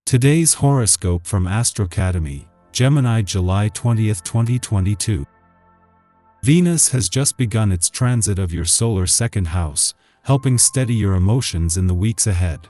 Today's horoscope from Astrocademy, Gemini, July 20th, 2022. Venus has just begun its transit of your solar second house, helping steady your emotions in the weeks ahead.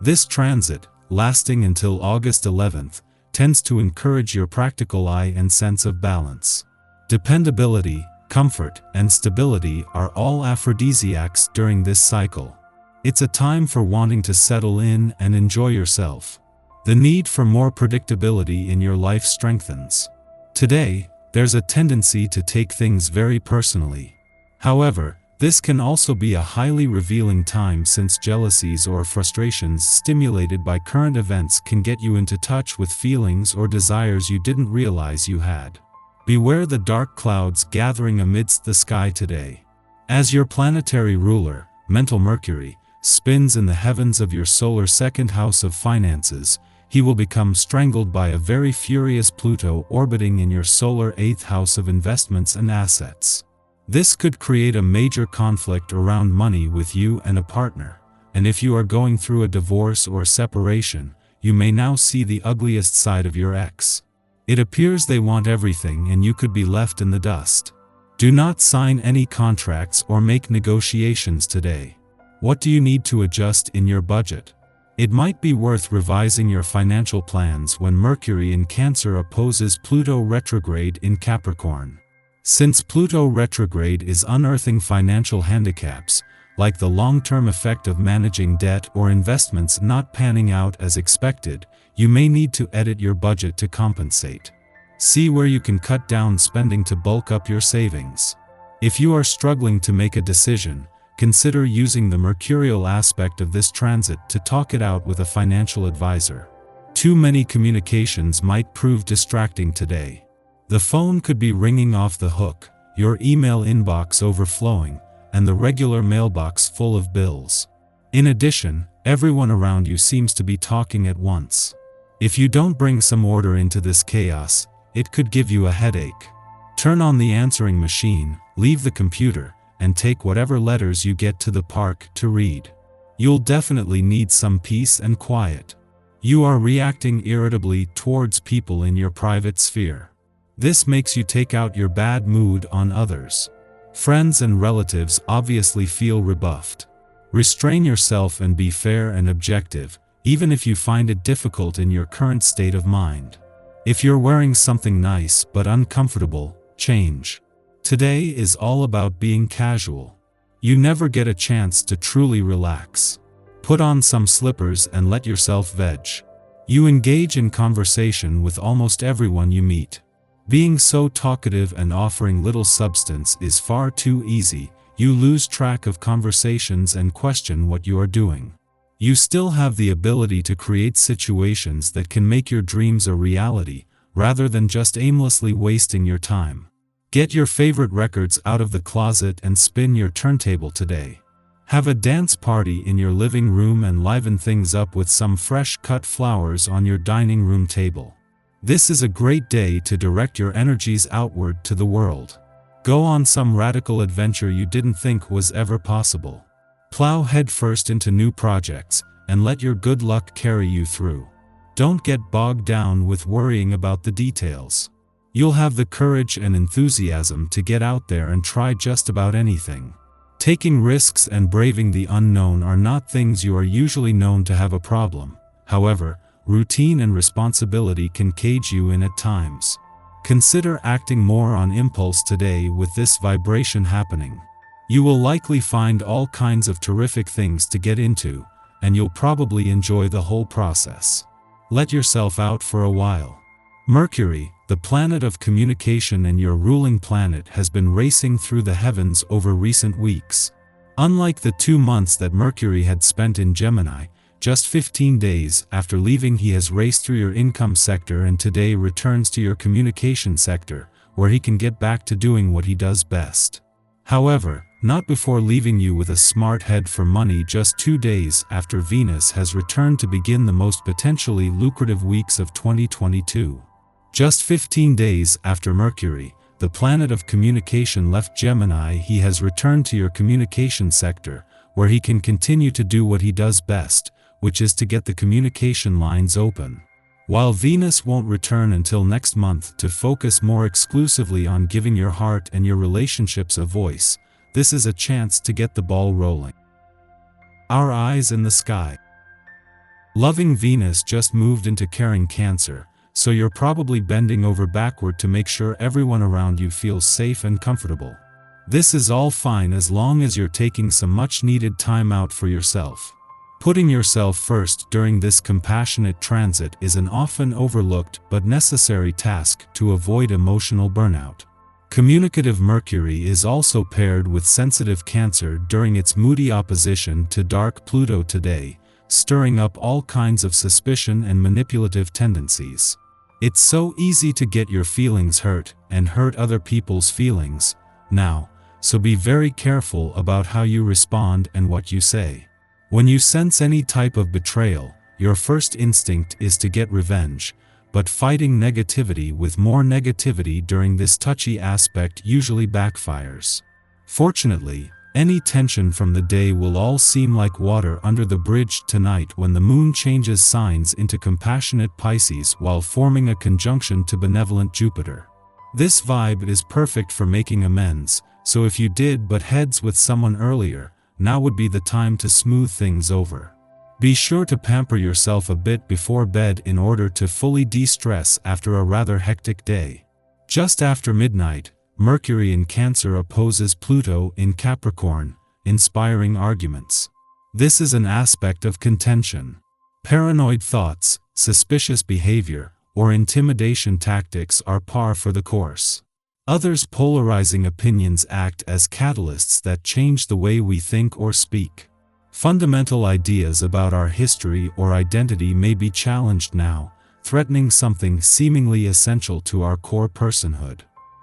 This transit, lasting until August 11th, tends to encourage your practical eye and sense of balance. Dependability, comfort, and stability are all aphrodisiacs during this cycle. It's a time for wanting to settle in and enjoy yourself. The need for more predictability in your life strengthens. Today, there's a tendency to take things very personally. However, this can also be a highly revealing time, since jealousies or frustrations stimulated by current events can get you into touch with feelings or desires you didn't realize you had. Beware the dark clouds gathering amidst the sky today. As your planetary ruler, mental Mercury, spins in the heavens of your solar second house of finances, he will become strangled by a very furious Pluto orbiting in your solar 8th house of investments and assets. This could create a major conflict around money with you and a partner, and if you are going through a divorce or separation, you may now see the ugliest side of your ex. It appears they want everything and you could be left in the dust. Do not sign any contracts or make negotiations today. What do you need to adjust in your budget? It might be worth revising your financial plans when Mercury in Cancer opposes Pluto retrograde in Capricorn. Since Pluto retrograde is unearthing financial handicaps, like the long-term effect of managing debt or investments not panning out as expected, you may need to edit your budget to compensate. See where you can cut down spending to bulk up your savings. If you are struggling to make a decision, consider using the mercurial aspect of this transit to talk it out with a financial advisor. Too many communications might prove distracting today. The phone could be ringing off the hook, your email inbox overflowing, and the regular mailbox full of bills. In addition, everyone around you seems to be talking at once. If you don't bring some order into this chaos, it could give you a headache. Turn on the answering machine, leave the computer, and take whatever letters you get to the park to read. You'll definitely need some peace and quiet. You are reacting irritably towards people in your private sphere. This makes you take out your bad mood on others. Friends and relatives obviously feel rebuffed. Restrain yourself and be fair and objective, even if you find it difficult in your current state of mind. If you're wearing something nice but uncomfortable, change. Today is all about being casual. You never get a chance to truly relax. Put on some slippers and let yourself veg. You engage in conversation with almost everyone you meet. Being so talkative and offering little substance is far too easy. You lose track of conversations and question what you are doing. You still have the ability to create situations that can make your dreams a reality, rather than just aimlessly wasting your time. Get your favorite records out of the closet and spin your turntable today. Have a dance party in your living room and liven things up with some fresh cut flowers on your dining room table. This is a great day to direct your energies outward to the world. Go on some radical adventure you didn't think was ever possible. Plow headfirst into new projects, and let your good luck carry you through. Don't get bogged down with worrying about the details. You'll have the courage and enthusiasm to get out there and try just about anything. Taking risks and braving the unknown are not things you are usually known to have a problem. However, routine and responsibility can cage you in at times. Consider acting more on impulse today with this vibration happening. You will likely find all kinds of terrific things to get into, and you'll probably enjoy the whole process. Let yourself out for a while. Mercury, the planet of communication and your ruling planet, has been racing through the heavens over recent weeks. Unlike the 2 months that Mercury had spent in Gemini, just 15 days after leaving he has raced through your income sector and today returns to your communication sector, where he can get back to doing what he does best. However, not before leaving you with a smart head for money just 2 days after Venus has returned to begin the most potentially lucrative weeks of 2022. Just 15 days after Mercury, the planet of communication, left Gemini, he has returned to your communication sector, where he can continue to do what he does best, which is to get the communication lines open. While Venus won't return until next month to focus more exclusively on giving your heart and your relationships a voice, this is a chance to get the ball rolling. Our eyes in the sky. Loving Venus just moved into caring Cancer, so you're probably bending over backward to make sure everyone around you feels safe and comfortable. This is all fine as long as you're taking some much-needed time out for yourself. Putting yourself first during this compassionate transit is an often overlooked but necessary task to avoid emotional burnout. Communicative Mercury is also paired with sensitive Cancer during its moody opposition to dark Pluto today, stirring up all kinds of suspicion and manipulative tendencies. It's so easy to get your feelings hurt and hurt other people's feelings now, so be very careful about how you respond and what you say. When you sense any type of betrayal, your first instinct is to get revenge, but fighting negativity with more negativity during this touchy aspect usually backfires. Fortunately, any tension from the day will all seem like water under the bridge tonight when the moon changes signs into compassionate Pisces while forming a conjunction to benevolent Jupiter. This vibe is perfect for making amends, so if you did butt heads with someone earlier, now would be the time to smooth things over. Be sure to pamper yourself a bit before bed in order to fully de-stress after a rather hectic day. Just after midnight, Mercury in Cancer opposes Pluto in Capricorn, inspiring arguments. This is an aspect of contention. Paranoid thoughts, suspicious behavior, or intimidation tactics are par for the course. Others' polarizing opinions act as catalysts that change the way we think or speak. Fundamental ideas about our history or identity may be challenged now, threatening something seemingly essential to our core personhood.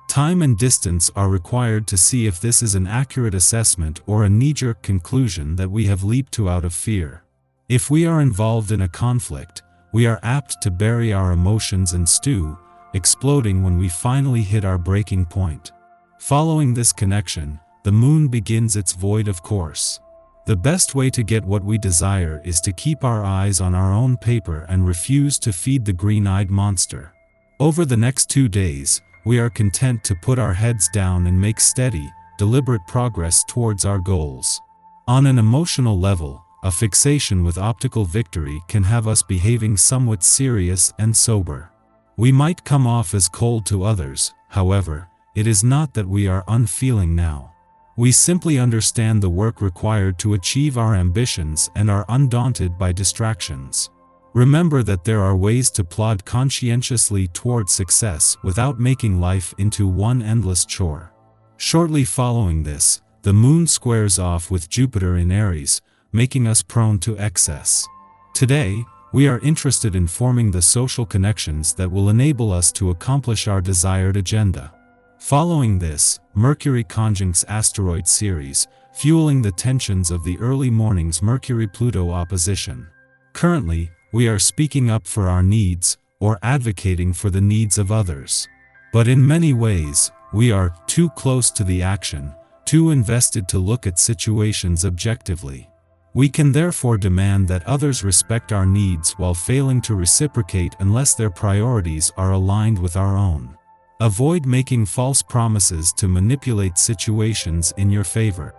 Time and distance are required to see if this is an accurate assessment or a knee-jerk conclusion that we have leaped to out of fear. If we are involved in a conflict, we are apt to bury our emotions and stew, exploding when we finally hit our breaking point. Following this connection, the moon begins its void of course. The best way to get what we desire is to keep our eyes on our own paper and refuse to feed the green-eyed monster. Over the next 2 days, we are content to put our heads down and make steady, deliberate progress towards our goals. On an emotional level, a fixation with optical victory can have us behaving somewhat serious and sober. We might come off as cold to others, however, it is not that we are unfeeling now. We simply understand the work required to achieve our ambitions and are undaunted by distractions. Remember that there are ways to plod conscientiously toward success without making life into one endless chore. Shortly following this, the moon squares off with Jupiter in Aries, making us prone to excess. Today, we are interested in forming the social connections that will enable us to accomplish our desired agenda. Following this, Mercury conjuncts asteroid Ceres, fueling the tensions of the early morning's Mercury-Pluto opposition. Currently, we are speaking up for our needs, or advocating for the needs of others. But in many ways, we are too close to the action, too invested to look at situations objectively. We can therefore demand that others respect our needs while failing to reciprocate unless their priorities are aligned with our own. Avoid making false promises to manipulate situations in your favor.